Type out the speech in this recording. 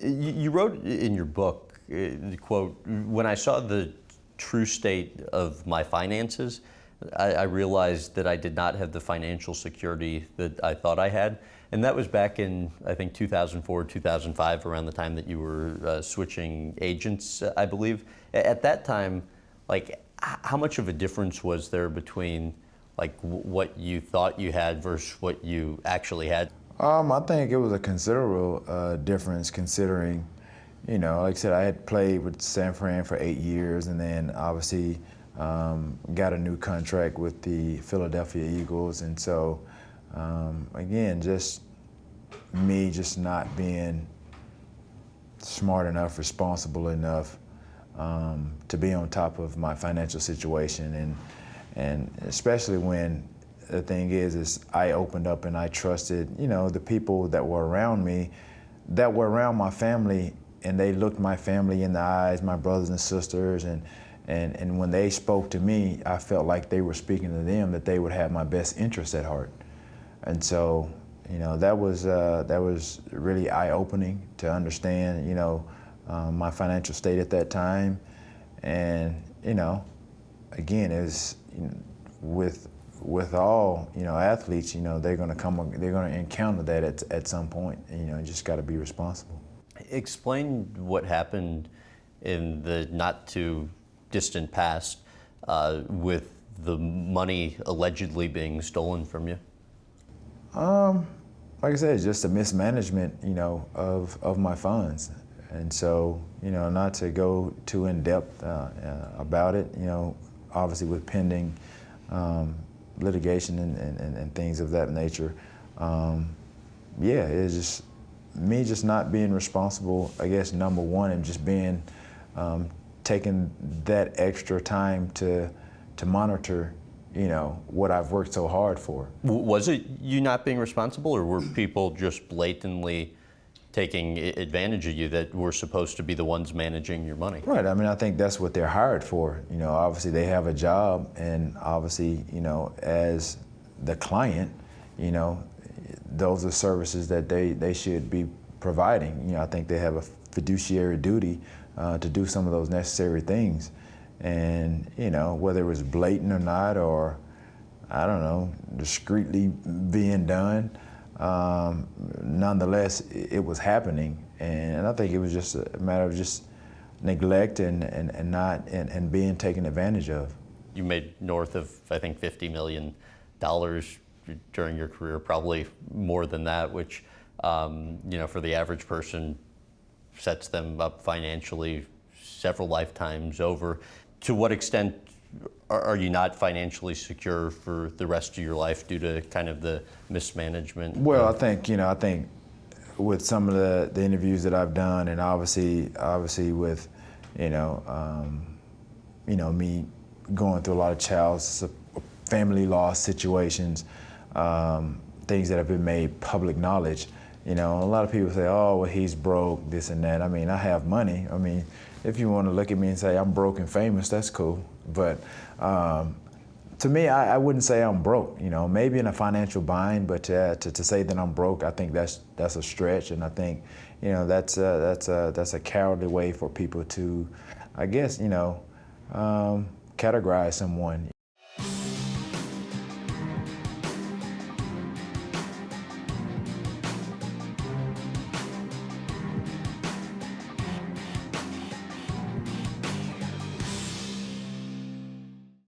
You wrote in your book, the quote, "When I saw the true state of my finances, I realized that I did not have the financial security that I thought I had." And that was back in, I think, 2004, 2005, around the time that you were switching agents, I believe. At that time, like, how much of a difference was there between like what you thought you had versus what you actually had? I think it was a considerable difference considering, like I said, I had played with San Fran for 8 years and then obviously got a new contract with the Philadelphia Eagles. And so, again, just me just not being smart enough, responsible enough to be on top of my financial situation. And especially when the thing is I opened up and I trusted, the people that were around me, that were around my family, and they looked my family in the eyes, my brothers and sisters, and when they spoke to me, I felt like they were speaking to them, that they would have my best interests at heart. And so, that was really eye-opening to understand, my financial state at that time. And, again, is with all athletes, they're going to encounter that at some point. And, you just got to be responsible. Explain what happened in the not too distant past with the money allegedly being stolen from you. Like I said, it's just a mismanagement, of my funds. And so, not to go too in depth about it, obviously with pending litigation and things of that nature. It's just me just not being responsible, I guess, number one, and just being, taking that extra time to monitor, what I've worked so hard for. Was it you not being responsible, or were people just blatantly taking advantage of you that were supposed to be the ones managing your money? Right. I mean, I think that's what they're hired for. Obviously they have a job, and obviously, as the client, those are services that they should be providing. I think they have a fiduciary duty to do some of those necessary things. And, whether it was blatant or not, or, I don't know, discreetly being done, nonetheless, it was happening. And I think it was just a matter of just neglect and being taken advantage of. You made north of, I think, $50 million during your career, probably more than that, which, for the average person sets them up financially several lifetimes over. To what extent are you not financially secure for the rest of your life due to kind of the mismanagement? Well, I think with some of the interviews that I've done, and obviously with me going through a lot of family law situations, things that have been made public knowledge. A lot of people say, "Oh, well, he's broke, this and that." I mean, I have money. I mean, if you want to look at me and say I'm broke and famous, that's cool. But to me, I wouldn't say I'm broke. Maybe in a financial bind, but to say that I'm broke, I think that's a stretch, and I think that's a cowardly way for people to, I guess, categorize someone.